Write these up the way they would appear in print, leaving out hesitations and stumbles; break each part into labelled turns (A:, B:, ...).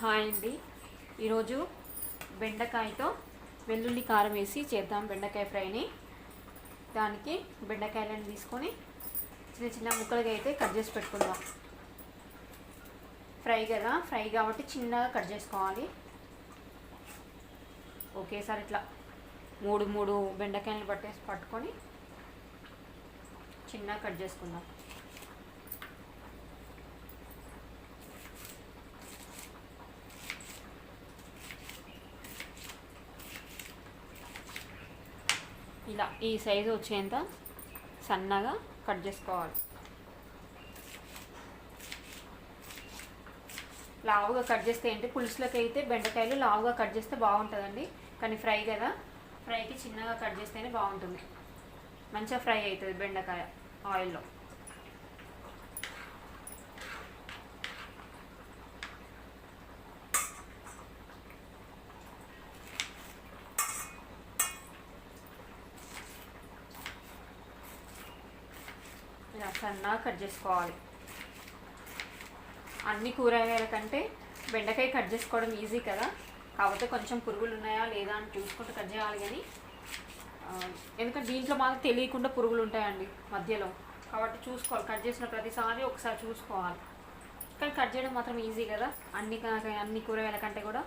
A: Hi అండి. ఈరోజు బెండకాయతో వెల్లుల్లి కారం వేసి చేద్దాం బెండకాయ ఫ్రైని. దానికి బెండకాయలను తీసుకొని చిన్న చిన్న ముక్కలుగా అయితే కట్ చేసి పెట్టుకుందాం. ఫ్రై కదా, ఫ్రై కాబట్టి చిన్నగా కట్ చేసుకోవాలి. ఒకేసారి ఇట్లా మూడు మూడు బెండకాయలను పట్టుకొని చిన్నగా కట్ చేసుకుందాం. ఇలా ఈ సైజు వచ్చేంత సన్నగా కట్ చేసుకోవాలి. లావుగా కట్ చేస్తే ఏంటి, పులుసులోకి అయితే బెండకాయలు లావుగా కట్ చేస్తే బాగుంటుందండి. కానీ ఫ్రై కదా, ఫ్రైకి చిన్నగా కట్ చేస్తేనే బాగుంటుంది. మంచిగా ఫ్రై అవుతుంది బెండకాయ ఆయిల్లో. ఇలా సన్నగా కట్ చేసుకోవాలి. అన్ని కూరగాయల కంటే బెండకాయ కట్ చేసుకోవడం ఈజీ కదా, కాకపోతే కొంచెం పురుగులు ఉన్నాయా లేదా అని చూసుకుంటూ కట్ చేయాలి. కానీ ఎందుకంటే దీంట్లో మాకు తెలియకుండా పురుగులు ఉంటాయండి మధ్యలో, కాబట్టి చూసుకోవాలి. కట్ చేసిన ప్రతిసారి ఒకసారి చూసుకోవాలి. కానీ కట్ చేయడం మాత్రం ఈజీ కదా అన్ని కూరగాయల కంటే కూడా.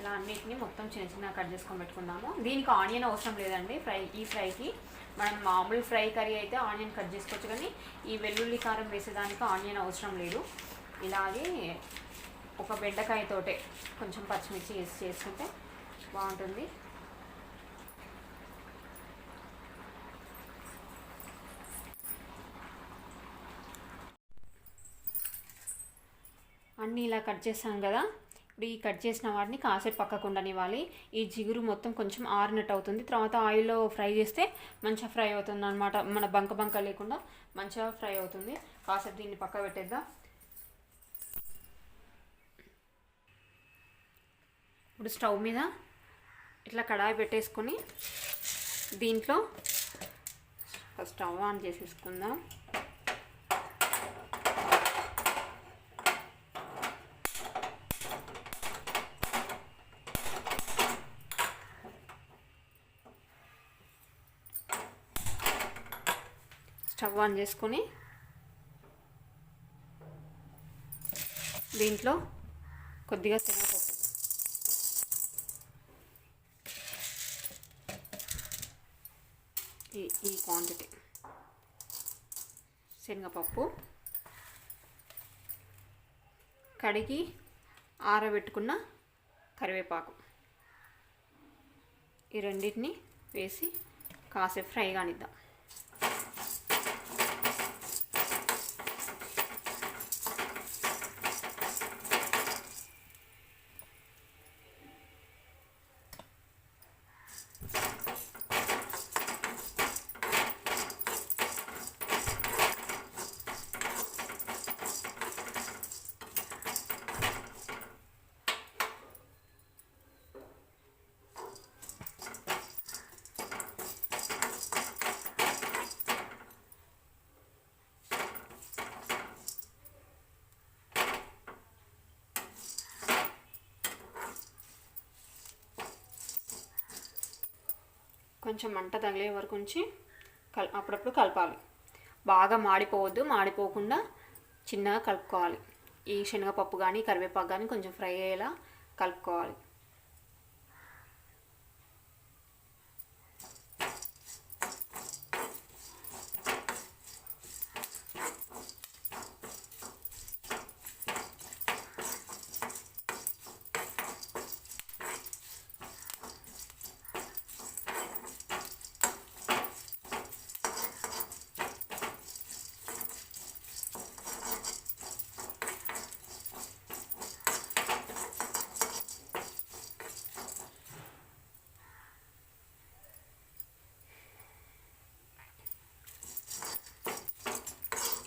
A: ఇలా అన్నిటిని మొత్తం చిన్న చిన్న కట్ చేసుకొని పెట్టుకుందాము. దీనికి ఆనియన్ అవసరం లేదండి. ఈ ఫ్రైకి మనం మామూలు ఫ్రై కర్రీ అయితే ఆనియన్ కట్ చేసుకోవచ్చు, కానీ ఈ వెల్లుల్లి కారం వేసేదానికి ఆనియన్ అవసరం లేదు. ఇలాగే ఒక బెండకాయతోటే కొంచెం పచ్చిమిర్చి వేసి చేసుకుంటే బాగుంటుంది. అన్నీ ఇలా కట్ చేస్తాం కదా, ఇప్పుడు ఈ కట్ చేసిన వాటిని కాసేపు పక్కకు ఉండనివ్వాలి. ఈ జిగురు మొత్తం కొంచెం ఆరినట్టు అవుతుంది. తర్వాత ఆయిల్లో ఫ్రై చేస్తే మంచిగా ఫ్రై అవుతుంది అనమాట. మన బంక లేకుండా మంచిగా ఫ్రై అవుతుంది. కాసేపు దీన్ని పక్క పెట్టేద్దాం. ఇప్పుడు స్టవ్ మీద ఇట్లా కడాయి పెట్టేసుకొని దీంట్లో ఫస్ట్ స్టవ్ ఆన్ చేసేసుకుందాం. స్టవ్ ఆన్ చేసుకొని దీంట్లో కొద్దిగా శనగపప్పు, ఈ క్వాంటిటీ శనగపప్పు, కడిగి ఆరబెట్టుకున్న కరివేపాకు, ఈ రెండింటిని వేసి కాసేపు ఫ్రై కానిద్దాం. కొంచెం మంట తగిలే వరకు ఉంచి అప్పుడప్పుడు కలపాలి. బాగా మాడిపోవద్దు, మాడిపోకుండా చిన్నగా కలుపుకోవాలి. ఈ శనగపప్పు కానీ కరివేపాకు కానీ కొంచెం ఫ్రై అయ్యేలా కలుపుకోవాలి.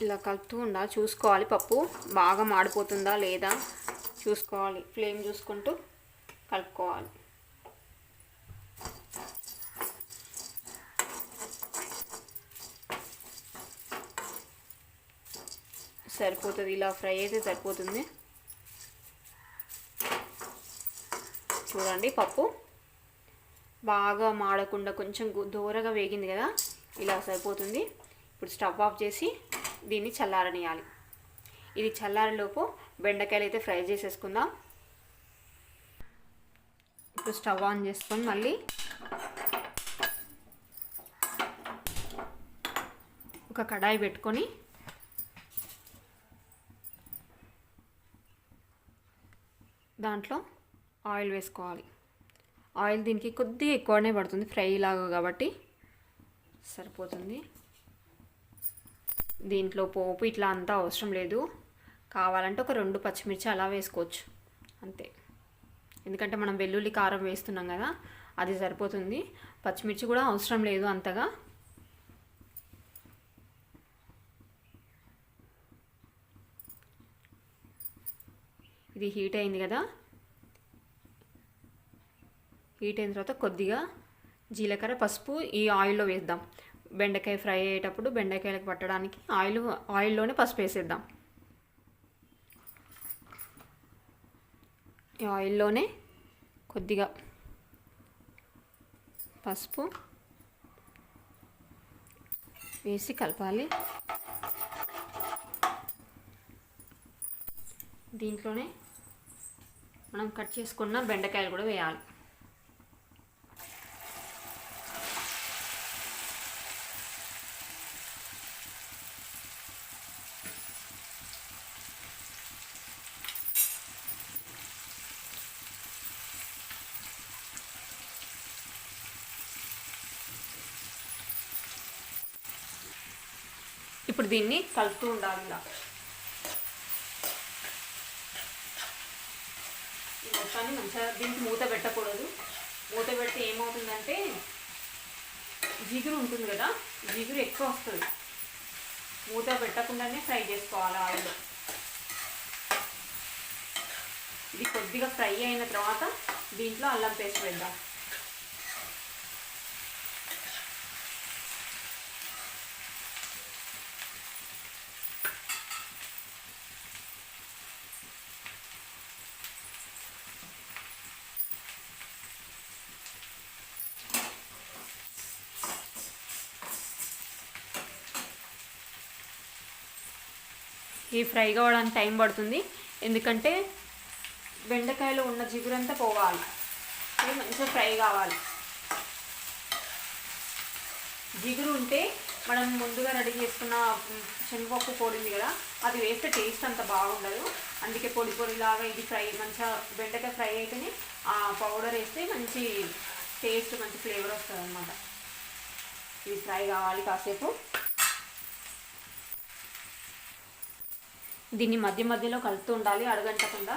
A: ఇలా కలుపుతూ ఉండాలి. చూసుకోవాలి పప్పు బాగా మాడిపోతుందా లేదా చూసుకోవాలి. ఫ్లేమ్ చూసుకుంటూ కలుపుకోవాలి. సరిపోతుంది, ఇలా ఫ్రై అయితే సరిపోతుంది. చూడండి పప్పు బాగా మాడకుండా కొంచెం దూరగా వేగింది కదా, ఇలా సరిపోతుంది. ఇప్పుడు స్టవ్ ఆఫ్ చేసి దీన్ని చల్లారనియాలి. ఇది చల్లారేలోపు బెండకాయలు అయితే ఫ్రై చేసేసుకుందాం. ఇప్పుడు స్టవ్ ఆన్ చేసుకొని మళ్ళీ ఒక కడాయి పెట్టుకొని దాంట్లో ఆయిల్ వేసుకోవాలి. ఆయిల్ దీనికి కొద్దిగా ఎక్కువనే పడుతుంది, ఫ్రై లాగా కాబట్టి సరిపోతుంది. దీంట్లో పోపు ఇట్లా అంతా అవసరం లేదు, కావాలంటే ఒక 2 పచ్చిమిర్చి అలా వేసుకోవచ్చు అంతే. ఎందుకంటే మనం వెల్లుల్లి కారం వేస్తున్నాం కదా, అది సరిపోతుంది. పచ్చిమిర్చి కూడా అవసరం లేదు అంతగా. ఇది హీట్ అయింది కదా, హీట్ అయిన తర్వాత కొద్దిగా జీలకర్ర, పసుపు ఈ ఆయిల్లో వేద్దాం. బెండకాయ ఫ్రై అయ్యేటప్పుడు బెండకాయలకు పట్టడానికి ఆయిల్లోనే పసుపు వేసేద్దాం. ఈ ఆయిల్లోనే కొద్దిగా పసుపు వేసి కలపాలి. దీంట్లోనే మనం కట్ చేసుకున్న బెండకాయలు కూడా వేయాలి. ఇప్పుడు దీన్ని కలుపుతూ ఉండాలి. ఇలా ఈ మొత్తాన్ని మంచిగా దీనికి మూత పెట్టకూడదు. మూత పెడితే ఏమవుతుందంటే జిగురు ఉంటుంది కదా, జిగురు ఎక్కువ వస్తుంది. మూత పెట్టకుండానే ఫ్రై చేసుకోవాలి ఆయిల్లో. ఇది కొద్దిగా ఫ్రై అయిన తర్వాత దీంట్లో అల్లం పేస్ట్ వేద్దాం. ఈ ఫ్రై కావడానికి టైం పడుతుంది, ఎందుకంటే బెండకాయలో ఉన్న జిగురంతా పోవాలి, ఇది మంచిగా ఫ్రై కావాలి. జిగురు ఉంటే మనం ముందుగా రెడీ చేసుకున్న శనగపప్పు పొడి ఉంది కదా, అది వేస్తే టేస్ట్ అంత బాగుండదు. అందుకే పొడి పొడిలాగా ఇది ఫ్రై మంచిగా బెండకాయ ఫ్రై అయితేనే ఆ పౌడర్ వేస్తే మంచి టేస్ట్, మంచి ఫ్లేవర్ వస్తుంది అన్నమాట. ఇది ఫ్రై కావాలి కాసేపు. దీన్ని మధ్య మధ్యలో కలుపుతూ ఉండాలి, అడగంటకుండా.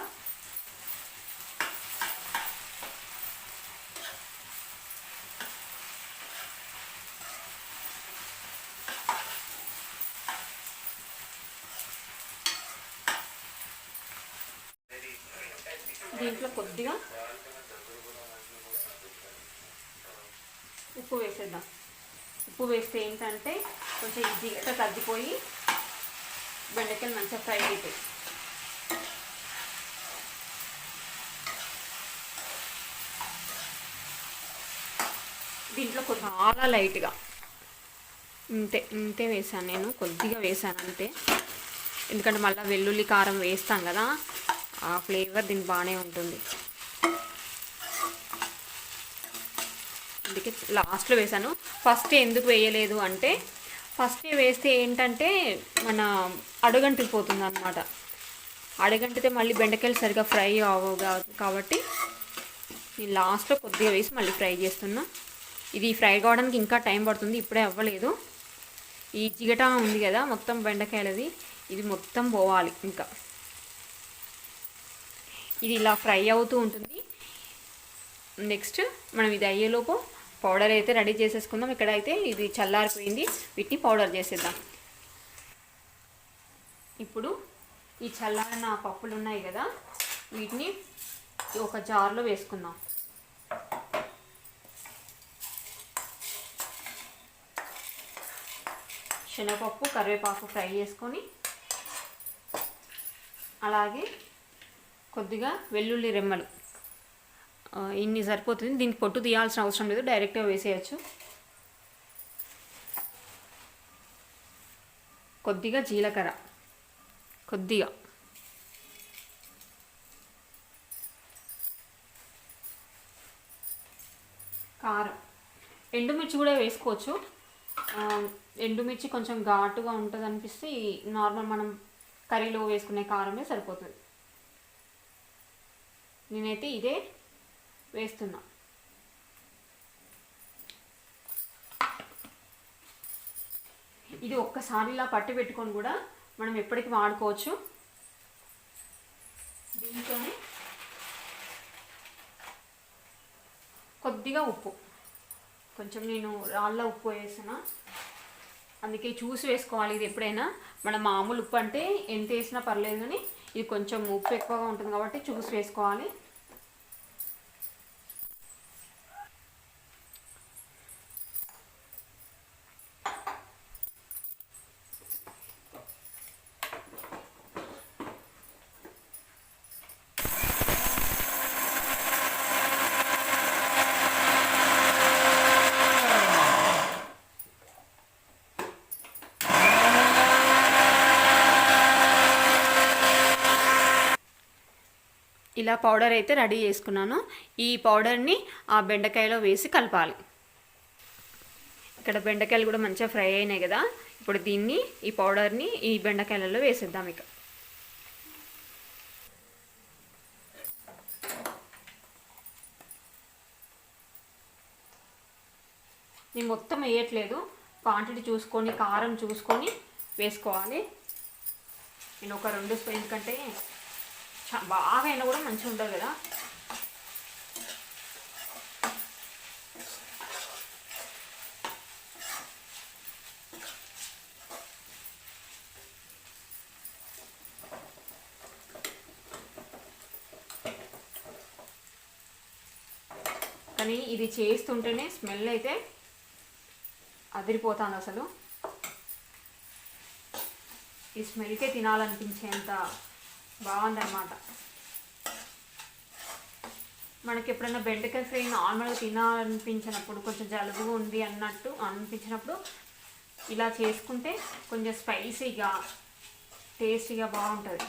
A: దీంట్లో కొద్దిగా ఉప్పు వేసేద్దాం. ఉప్పు వేస్తే ఏంటంటే కొంచెం ఈజీగా తగ్గిపోయి బెండకాయలు మంచిగా ఫ్రై అవుతాయి. దీంట్లో చాలా లైట్గా ఇంతే వేసాను నేను, కొద్దిగా వేసాను అంతే. ఎందుకంటే మళ్ళీ వెల్లుల్లి కారం వేస్తాం కదా, ఆ ఫ్లేవర్ దీనికి బాగానే ఉంటుంది. అందుకే లాస్ట్లో వేసాను. ఫస్ట్ ఎందుకు వేయలేదు అంటే, ఫస్ట్ వేస్తే ఏంటంటే మన అడుగంటిపోతుంది అన్నమాట. అడుగంటితే మళ్ళీ బెండకాయలు సరిగా ఫ్రై అవ్వవు కాబట్టి నేను లాస్ట్లో కొద్దిగా వేసి మళ్ళీ ఫ్రై చేస్తున్నా. ఇది ఫ్రై కావడానికి ఇంకా టైం పడుతుంది, ఇప్పుడే అవ్వలేదు. ఈ జిగట ఉంది కదా మొత్తం బెండకాయలది, ఇది మొత్తం పోవాలి. ఇంకా ఇది ఇలా ఫ్రై అవుతూ ఉంటుంది. నెక్స్ట్ మనం ఇది అయ్యేలోపు పౌడర్ అయితే రెడీ చేసేసుకుందాం. ఇక్కడైతే ఇది చల్లారిపోయింది, వీటిని పౌడర్ చేసేద్దాం. ఇప్పుడు ఈ చల్లారిన పప్పులు ఉన్నాయి కదా, వీటిని ఒక జార్లో వేసుకుందాం. శనగపప్పు, కరివేపాకు ఫ్రై చేసుకొని అలాగే కొద్దిగా వెల్లుల్లి రెమ్మలు, ఇన్ని సరిపోతుంది. దీనికి పొట్టు తీయాల్సిన అవసరం లేదు, డైరెక్ట్గా వేసేయచ్చు. కొద్దిగా జీలకర్ర, కొద్దిగా కారం, ఎండుమిర్చి కూడా వేసుకోవచ్చు. ఎండుమిర్చి కొంచెం ఘాటుగా ఉంటుంది అనిపిస్తే నార్మల్ మనం కర్రీలో వేసుకునే కారమే సరిపోతుంది. నేనైతే ఇదే వేస్తున్నా. ఇది ఒక్కసారి ఇలా పట్టి పెట్టుకొని కూడా మనం ఎప్పటికీ వాడుకోవచ్చు. దీంతోనే కొద్దిగా ఉప్పు, కొంచెం నేను రాళ్ళ ఉప్పు వేసిన, అందుకే చూసి వేసుకోవాలి. ఇది ఎప్పుడైనా మన మామూలు ఉప్పు అంటే ఎంత వేసినా పర్లేదు, కానీ ఇది కొంచెం ఉప్పు ఎక్కువగా ఉంటుంది కాబట్టి చూసి వేసుకోవాలి. ఇలా పౌడర్ అయితే రెడీ చేసుకున్నాను. ఈ పౌడర్ని ఆ బెండకాయలో వేసి కలపాలి. ఇక్కడ బెండకాయలు కూడా మంచిగా ఫ్రై అయినాయి కదా, ఇప్పుడు దీన్ని ఈ పౌడర్ని ఈ బెండకాయలలో వేసేద్దాం. ఇక నేను మొత్తం వేయట్లేదు, క్వాంటిటీ చూసుకొని కారం చూసుకొని వేసుకోవాలి. నేను ఒక 2 స్పూన్ల కంటే బాగా అయినా కూడా మంచిగా ఉంటుంది కదా. కానీ ఇది చేస్తుంటేనే స్మెల్ అయితే అదిరిపోతుంది అసలు. ఈ స్మెల్కే తినాలనిపించేంత బాగుందన్నమాట. మనకి ఎప్పుడైనా బెండకాయ ఫ్రై నార్మల్గా తినాలనిపించినప్పుడు, కొంచెం జలుబు ఉంది అన్నట్టు అనిపించినప్పుడు ఇలా చేసుకుంటే కొంచెం స్పైసీగా టేస్టీగా బాగుంటుంది.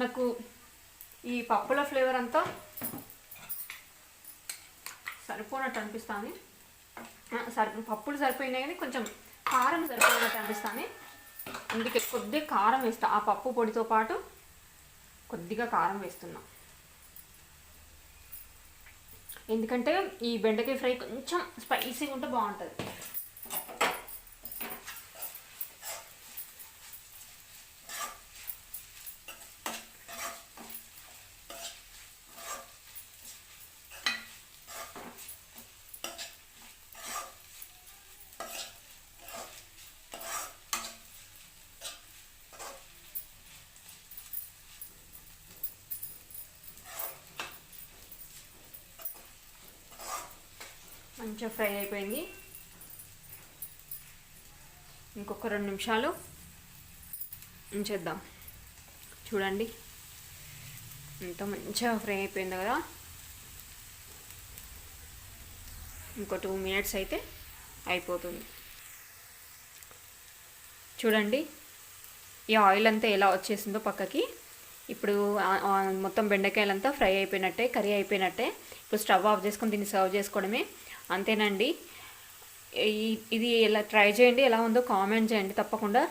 A: నాకు ఈ పప్పుల ఫ్లేవర్ అంతా సరిపోనట్టు అనిపిస్తుంది. పప్పులు సరిపోయినాయి కానీ కొంచెం కారం సరిపోయినట్టు అనిపిస్తుంది. అందుకే కొద్దిగా కారం వేస్తా. ఆ పప్పు పొడితో పాటు కొద్దిగా కారం వేస్తున్నా. ఎందుకంటే ఈ బెండకాయ ఫ్రై కొంచెం స్పైసీగా ఉంటే బాగుంటుంది. మంచిగా ఫ్రై అయిపోయింది. ఇంకొక 2 నిమిషాలు ఉంచేద్దాం. చూడండి ఎంత మంచిగా ఫ్రై అయిపోయింది కదా. ఇంకో 2 మినిట్స్ అయితే అయిపోతుంది. చూడండి ఈ ఆయిల్ అంతా ఎలా వచ్చేసిందో పక్కకి. ఇప్పుడు మొత్తం బెండకాయలంతా ఫ్రై అయిపోయినట్టే, కర్రీ అయిపోయినట్టే. ఇప్పుడు స్టవ్ ఆఫ్ చేసుకొని దీన్ని సర్వ్ చేసుకోవడమే. అంతేనండి. ఇది ఎలా ట్రై చేయండి, ఎలా ఉందో కామెంట్ చేయండి తప్పకుండా.